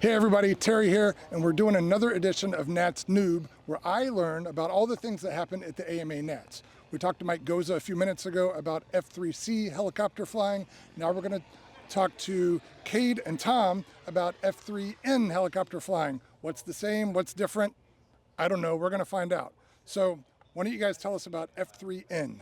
Hey everybody, Terry here, and we're doing another edition of Nat's Noob, where I learn about all the things that happen at the AMA Nats. We talked to Mike Goza a few minutes ago about F3C helicopter flying. Now we're going to talk to Cade and Tom about F3N helicopter flying. What's the same? What's different? I don't know. We're going to find out. So why don't you guys tell us about F3N?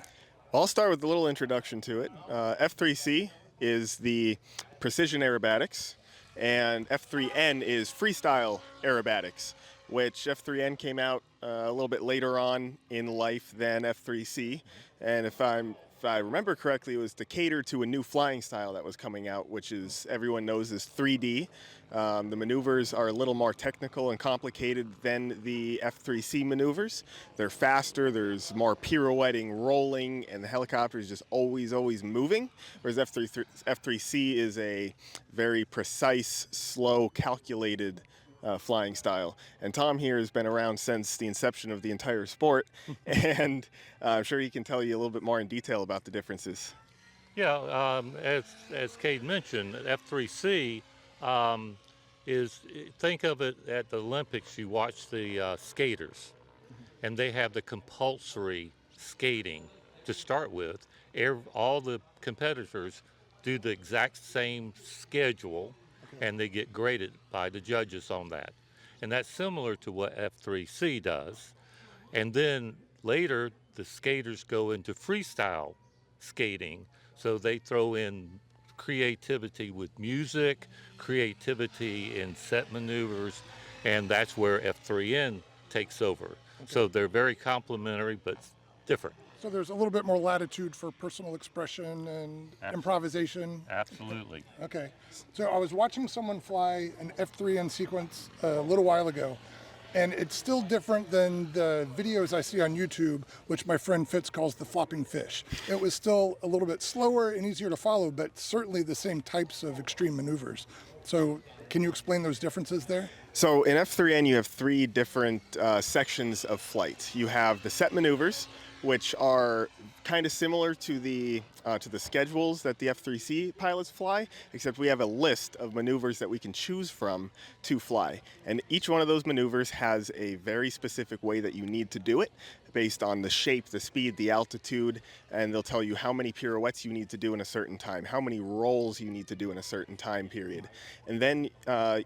I'll start with a little introduction to it. F3C is the precision aerobatics, and F3N is freestyle aerobatics, which F3N came out a little bit later on in life than F3C. And if I remember correctly, it was to cater to a new flying style that was coming out, which is everyone knows is 3D. The maneuvers are a little more technical and complicated than the F3C maneuvers. They're faster, there's more pirouetting, rolling, and the helicopter is just always moving. Whereas F3C is a very precise, slow, calculated flying style. And Tom here has been around since the inception of the entire sport, and I'm sure he can tell you a little bit more in detail about the differences. Yeah, as Cade mentioned, F3C is, think of it at the Olympics, you watch the skaters, and they have the compulsory skating to start with. All the competitors do the exact same schedule, and they get graded by the judges on that. And that's similar to what F3C does. And then later, the skaters go into freestyle skating, so they throw in creativity with music, creativity in set maneuvers, and that's where F3N takes over. Okay. So they're very complementary, but different. So there's a little bit more latitude for personal expression and improvisation. Absolutely. Okay. So I was watching someone fly an F3N sequence a little while ago, and it's still different than the videos I see on YouTube, which my friend Fitz calls the flopping fish. It was still a little bit slower and easier to follow, but certainly the same types of extreme maneuvers. So can you explain those differences there? So in F3N, you have three different sections of flight. You have the set maneuvers, which are kind of similar to the schedules that the F3C pilots fly, except we have a list of maneuvers that we can choose from to fly. And each one of those maneuvers has a very specific way that you need to do it based on the shape, the speed, the altitude, and they'll tell you how many pirouettes you need to do in a certain time, how many rolls you need to do in a certain time period. And then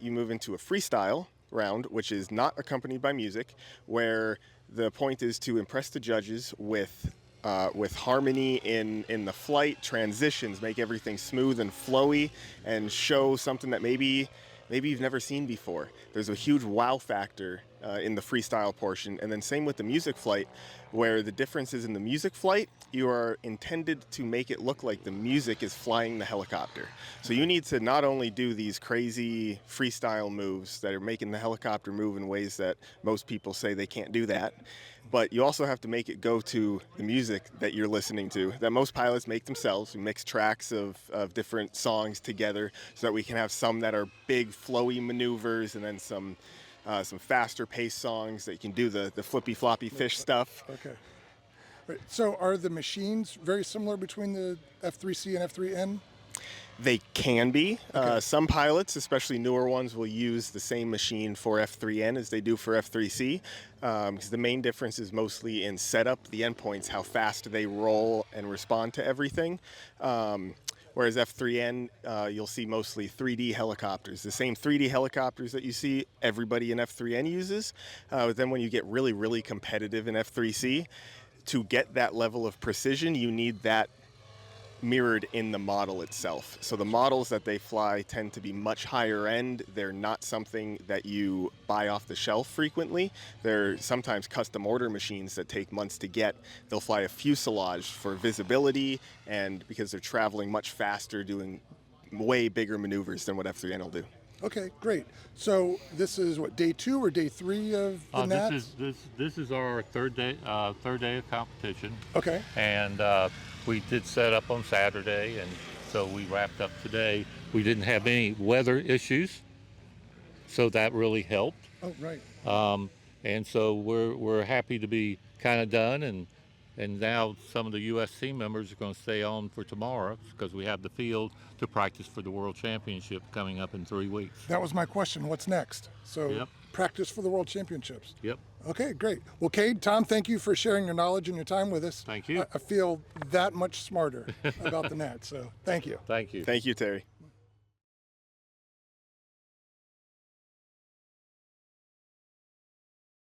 you move into a freestyle round, which is not accompanied by music, where the point is to impress the judges with harmony in the flight, transitions, make everything smooth and flowy, and show something that maybe you've never seen before. There's a huge wow factor in the freestyle portion, and then same with the music flight, where the difference is in the music flight, you are intended to make it look like the music is flying the helicopter. So you need to not only do these crazy freestyle moves that are making the helicopter move in ways that most people say they can't do that, but you also have to make it go to the music that you're listening to, that most pilots make themselves. We mix tracks of different songs together so that we can have some that are big, flowy maneuvers, and then some faster paced songs that you can do the flippy floppy fish stuff. Okay. Right. So are the machines very similar between the F3C and F3N? They can be. Okay. Some pilots, especially newer ones, will use the same machine for F3N as they do for F3C, because the main difference is mostly in setup, the endpoints, how fast they roll and respond to everything. Whereas F3N, you'll see mostly 3D helicopters. The same 3D helicopters that you see everybody in F3N uses. But then when you get really competitive in F3C, to get that level of precision, you need that mirrored in the model itself. So the models that they fly tend to be much higher end. They're not something that you buy off the shelf frequently. They're sometimes custom order machines that take months to get. They'll fly a fuselage for visibility, and because they're traveling much faster, doing way bigger maneuvers than what F3N will do. Okay, great. So this is what, day 2 or day 3 of the Nats? This is our third day of competition. Okay. And we did set up on Saturday, and so we wrapped up today. We didn't have any weather issues, so that really helped. Oh, right. And so we're happy to be kind of done, and And now some of the U.S. team members are going to stay on for tomorrow because we have the field to practice for the World Championship coming up in 3 weeks. That was my question. What's next? So Yep. practice for the World Championships. Yep. Okay, great. Well, Cade, Tom, thank you for sharing your knowledge and your time with us. Thank you. I feel that much smarter about the net, so thank you. Thank you. Thank you, Terry.